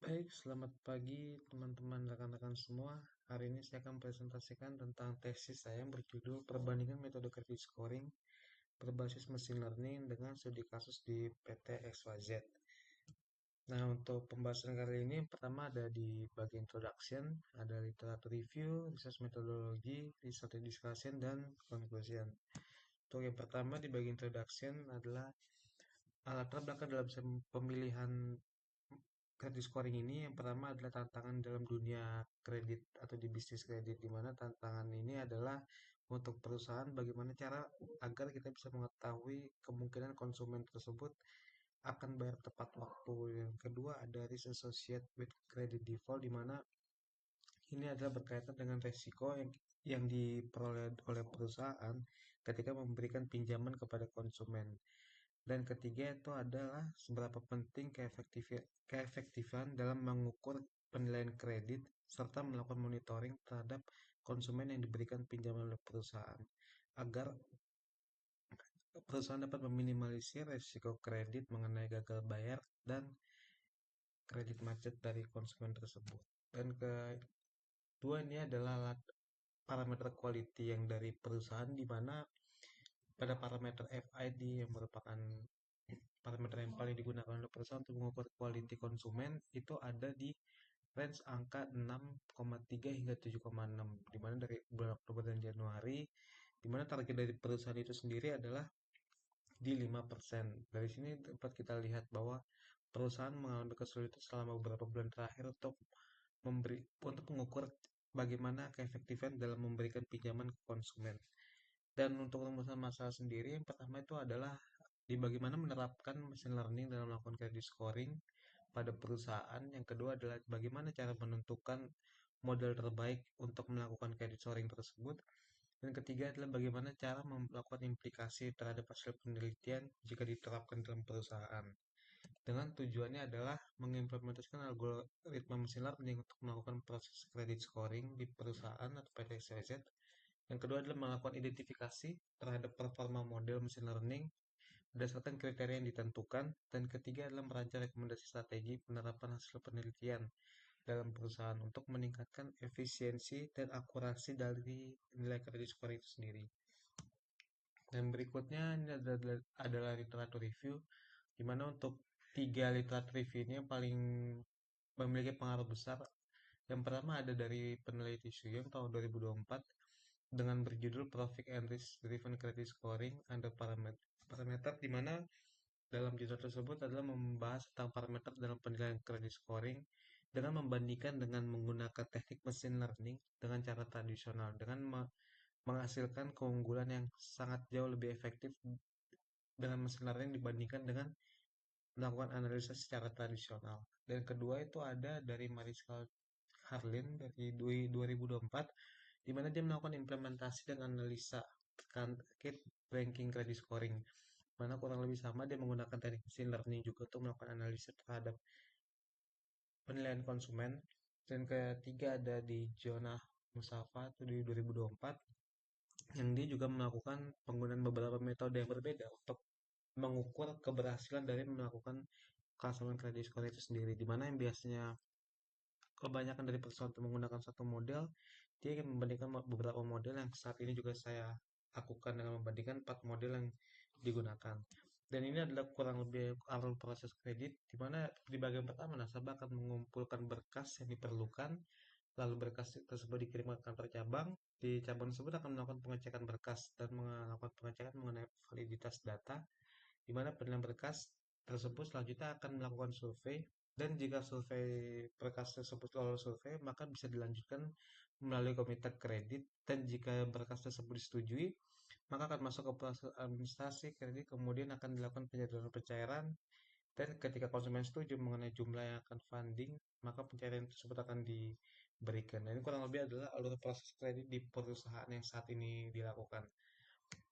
Baik, selamat pagi teman-teman rekan-rekan semua. Hari ini saya akan presentasikan tentang tesis saya yang berjudul Perbandingan Metode Credit Scoring berbasis Machine Learning dengan studi kasus di PT XYZ. Nah, untuk pembahasan kali ini pertama ada di bagian introduction, ada literature review, research methodology, research discussion, dan conclusion. Untuk yang pertama di bagian introduction adalah latar belakang dalam pemilihan credit scoring ini yang pertama adalah tantangan dalam dunia kredit atau di bisnis kredit, di mana tantangan ini adalah untuk perusahaan bagaimana cara agar kita bisa mengetahui kemungkinan konsumen tersebut akan bayar tepat waktu. Yang kedua ada risk associated with credit default, di mana ini adalah berkaitan dengan resiko yang diperoleh oleh perusahaan ketika memberikan pinjaman kepada konsumen. Dan ketiga itu adalah seberapa penting keefektifan dalam mengukur penilaian kredit serta melakukan monitoring terhadap konsumen yang diberikan pinjaman oleh perusahaan agar perusahaan dapat meminimalisir risiko kredit mengenai gagal bayar dan kredit macet dari konsumen tersebut. Dan kedua ini adalah parameter quality yang dari perusahaan, di mana pada parameter FID yang merupakan parameter yang paling digunakan oleh perusahaan untuk mengukur quality konsumen itu ada di range angka 6,3 hingga 7,6, di mana dari bulan Oktober dan Januari, di mana target dari perusahaan itu sendiri adalah di 5%. Dari sini dapat kita lihat bahwa perusahaan mengalami kesulitan selama beberapa bulan terakhir untuk mengukur bagaimana keefektifan dalam memberikan pinjaman ke konsumen. Dan untuk rumusan masalah sendiri, yang pertama itu adalah di bagaimana menerapkan machine learning dalam melakukan credit scoring pada perusahaan. Yang kedua adalah bagaimana cara menentukan model terbaik untuk melakukan credit scoring tersebut. Dan ketiga adalah bagaimana cara melakukan implikasi terhadap hasil penelitian jika diterapkan dalam perusahaan. Dengan tujuannya adalah mengimplementasikan algoritma machine learning untuk melakukan proses credit scoring di perusahaan atau PT XYZ. Yang kedua adalah melakukan identifikasi terhadap performa model machine learning berdasarkan kriteria yang ditentukan. Dan ketiga adalah merancang rekomendasi strategi penerapan hasil penelitian dalam perusahaan untuk meningkatkan efisiensi dan akurasi dari nilai kredit skor itu sendiri. Dan berikutnya ini adalah literatur review, di mana untuk tiga literatur review ini yang paling memiliki pengaruh besar. Yang pertama ada dari peneliti Suyong tahun 2024 dengan berjudul Profit and Risk Driven Credit Scoring Under Parameter, di mana dalam judul tersebut adalah membahas tentang parameter dalam penilaian credit scoring dengan membandingkan dengan menggunakan teknik machine learning dengan cara tradisional dengan menghasilkan keunggulan yang sangat jauh lebih efektif dengan mesin learning dibandingkan dengan melakukan analisa secara tradisional. Dan kedua itu ada dari Mariska Harlin dari 2024, di mana dia melakukan implementasi dan analisa terkait ranking credit scoring, mana kurang lebih sama dia menggunakan teknik machine learning juga untuk melakukan analisa terhadap penilaian konsumen. Dan ketiga ada di Jonah Musafa itu di 2024, yang dia juga melakukan penggunaan beberapa metode yang berbeda untuk mengukur keberhasilan dari melakukan customer credit score itu sendiri, di mana yang biasanya kebanyakan dari perusahaan itu menggunakan satu model, dia ingin membandingkan beberapa model yang saat ini juga saya lakukan dengan membandingkan 4 model yang digunakan. Dan ini adalah kurang lebih alur proses kredit, di mana di bagian pertama nasabah akan mengumpulkan berkas yang diperlukan, lalu berkas tersebut dikirim ke kantor cabang. Di cabang tersebut akan melakukan pengecekan berkas dan melakukan pengecekan mengenai validitas data, di mana penilaian berkas tersebut selanjutnya akan melakukan survei, dan jika survei berkas tersebut lolos survei, maka bisa dilanjutkan melalui komite kredit, dan jika berkas tersebut disetujui, maka akan masuk ke proses administrasi kredit, kemudian akan dilakukan penjadwalan pencairan, dan ketika konsumen setuju mengenai jumlah yang akan funding, maka pencairan tersebut akan diberikan. Dan ini kurang lebih adalah alur proses kredit di perusahaan yang saat ini dilakukan.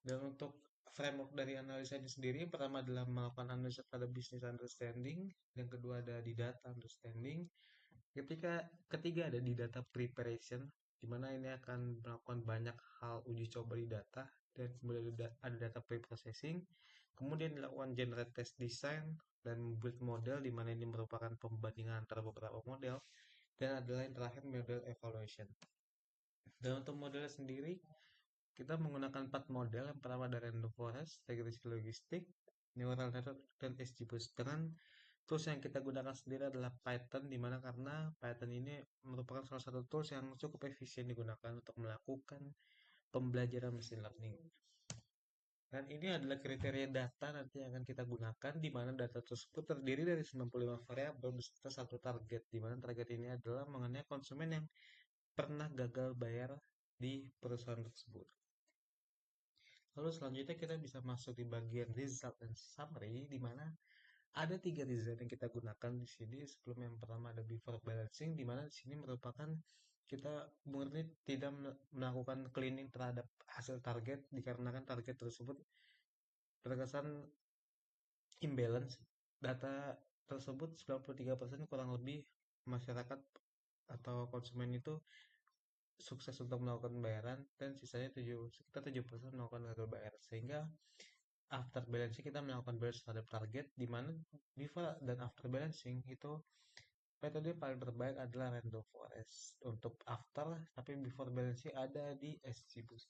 Dan untuk framework dari analisa ini sendiri, yang pertama adalah melakukan analisa pada business understanding, yang kedua ada di data understanding, ketiga ada di data preparation, di mana ini akan melakukan banyak hal uji coba di data, dan kemudian ada data pre-processing, kemudian dilakukan generate test design, dan build model di mana ini merupakan pembandingan antara beberapa model, dan adalah yang terakhir model evaluation. Dan untuk modelnya sendiri, kita menggunakan 4 model. Yang pertama ada random forest, regresi logistik, neural network, dan XGBoost. Dengan tools yang kita gunakan sendiri adalah Python, dimana karena Python ini merupakan salah satu tools yang cukup efisien digunakan untuk melakukan pembelajaran machine learning. Dan ini adalah kriteria data nanti yang akan kita gunakan, di mana data tersebut terdiri dari 95 variabel beserta satu target, di mana target ini adalah mengenai konsumen yang pernah gagal bayar di perusahaan tersebut. Lalu selanjutnya kita bisa masuk di bagian result and summary, di mana ada 3 result yang kita gunakan di sini. Sebelum yang pertama ada before balancing, di mana di sini merupakan kita murni tidak melakukan cleaning terhadap hasil target, dikarenakan target tersebut terkesan imbalance. Data tersebut 93% kurang lebih masyarakat atau konsumen itu sukses untuk melakukan pembayaran, dan sisanya sekitar 7% melakukan gagal bayar. Sehingga after balancing kita melakukan balance terhadap target, di mana before dan after balancing itu metode paling terbaik adalah random forest untuk after, tapi before balancing ada di XGBoost.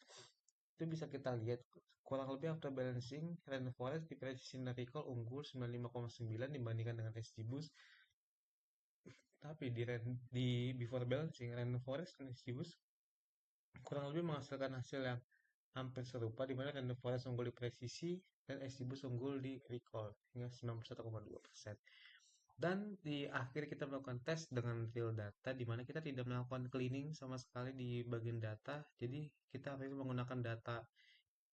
Itu bisa kita lihat kurang lebih after balancing random forest di precision dan recall unggul 95,9 dibandingkan dengan XGBoost, tapi di before balancing random forest dan XGBoost kurang lebih menghasilkan hasil yang hampir serupa, di mana random forest unggul di presisi dan XGBoost unggul di recall hingga 91,2%. Dan di akhir kita melakukan tes dengan real data, di mana kita tidak melakukan cleaning sama sekali di bagian data. Jadi kita harus menggunakan data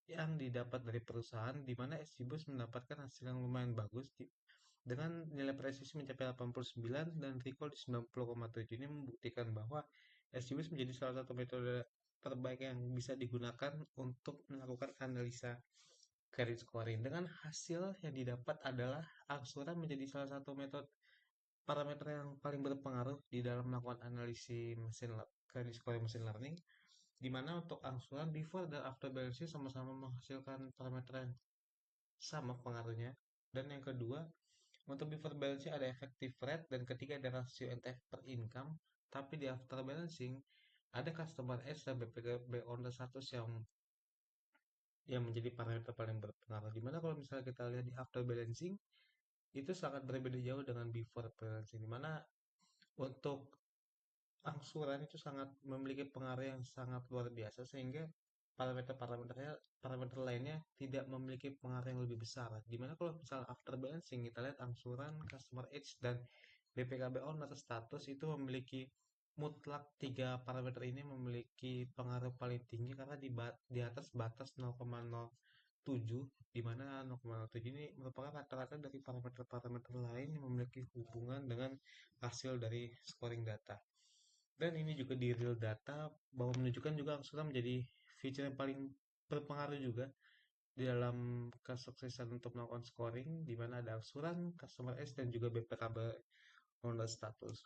yang didapat dari perusahaan, di mana XGBoost mendapatkan hasil yang lumayan bagus dengan nilai presisi mencapai 89 dan recall di 90,7. Ini membuktikan bahwa XGBoost menjadi salah satu metode terbaik yang bisa digunakan untuk melakukan analisa credit scoring. Dengan hasil yang didapat adalah angsuran menjadi salah satu metode parameter yang paling berpengaruh di dalam melakukan analisis credit scoring machine learning, di mana untuk angsuran before dan after balancing sama-sama menghasilkan parameter yang sama pengaruhnya. Dan yang kedua, untuk before balancing ada effective rate, dan ketiga ada rasio NTF per income. Tapi di after balancing ada customer edge dan BPKB on the status yang menjadi parameter paling berpengaruh. Dimana kalau misalnya kita lihat di after balancing itu sangat berbeda jauh dengan before balancing, dimana untuk angsuran itu sangat memiliki pengaruh yang sangat luar biasa, sehingga parameter lainnya tidak memiliki pengaruh yang lebih besar. Dimana kalau misalnya after balancing kita lihat angsuran, customer age, dan BPKB owner status itu memiliki mutlak 3 parameter ini memiliki pengaruh paling tinggi karena di atas batas 0,07, di mana 0,07 ini merupakan rata-rata dari parameter-parameter lain yang memiliki hubungan dengan hasil dari scoring data. Dan ini juga di real data bahwa menunjukkan juga angsuran menjadi feature yang paling berpengaruh juga di dalam kesuksesan untuk melakukan scoring, di mana ada angsuran, customer S, dan juga BPKB owner status.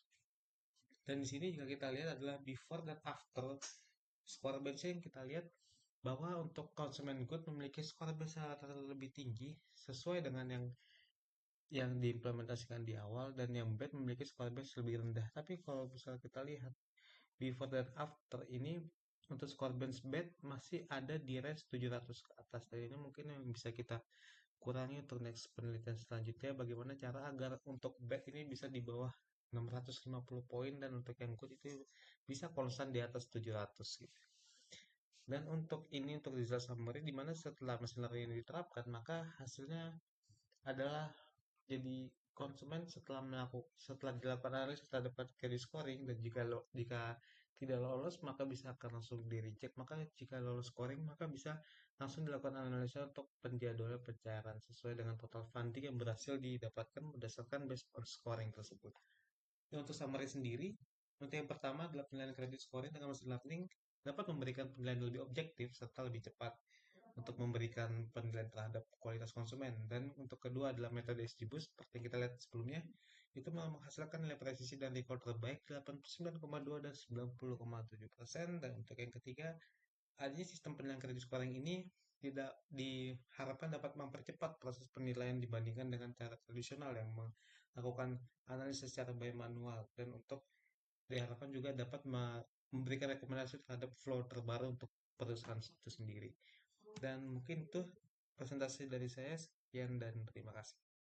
Dan di sini juga kita lihat adalah before dan after skor benchmark, yang kita lihat bahwa untuk konsumen good memiliki skor besar rata lebih tinggi sesuai dengan yang diimplementasikan di awal, dan yang bad memiliki skor base lebih rendah. Tapi kalau misalnya kita lihat before dan after ini, untuk skor bench bad masih ada di range 700 ke atas, dan ini mungkin yang bisa kita kurangi untuk next penelitian selanjutnya, bagaimana cara agar untuk bad ini bisa di bawah 650 poin, dan untuk yang good itu bisa konstan di atas 700 gitu. Dan untuk ini untuk result summary, di mana setelah mesin learning ini diterapkan maka hasilnya adalah jadi konsumen setelah dilakukan analisis terhadap credit scoring, dan jika tidak lolos maka bisa akan langsung di reject. Maka jika lolos scoring maka bisa langsung dilakukan analisa untuk penjadwalan pencairan sesuai dengan total funding yang berhasil didapatkan berdasarkan based on scoring tersebut. Untuk summary sendiri, untuk yang pertama adalah penilaian kredit scoring dengan machine learning dapat memberikan penilaian lebih objektif serta lebih cepat untuk memberikan penilaian terhadap kualitas konsumen. Dan untuk kedua adalah metode XGBoost seperti yang kita lihat sebelumnya, itu menghasilkan nilai presisi dan recall terbaik 89,2 dan 90,7%. Dan untuk yang ketiga, adanya sistem penilaian kredit scoring ini tidak diharapkan dapat mempercepat proses penilaian dibandingkan dengan cara tradisional yang melakukan analisis secara by manual, dan untuk diharapkan juga dapat memberikan rekomendasi terhadap flow terbaru untuk perusahaan itu sendiri. Dan mungkin itu presentasi dari saya. Sekian dan terima kasih.